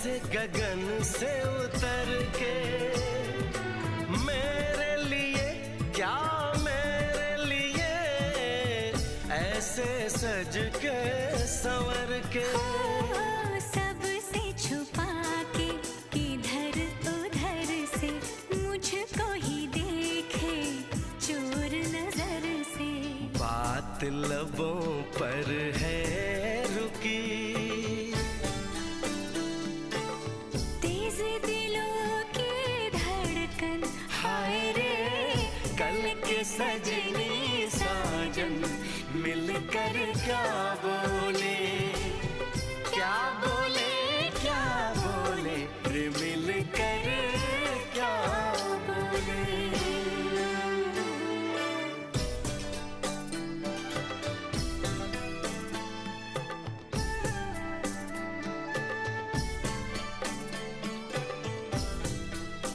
जैसे गगन से उतर के, मेरे लिए क्या मेरे लिए ऐसे सज के संवर के। सबसे छुपा के किधर उधर से मुझको ही देखे चोर नजर से। बात लबों पर है रुकी, तेज दिलों की धड़कन, हाय रे कल के सजनी साजन मिलकर क्या बोले।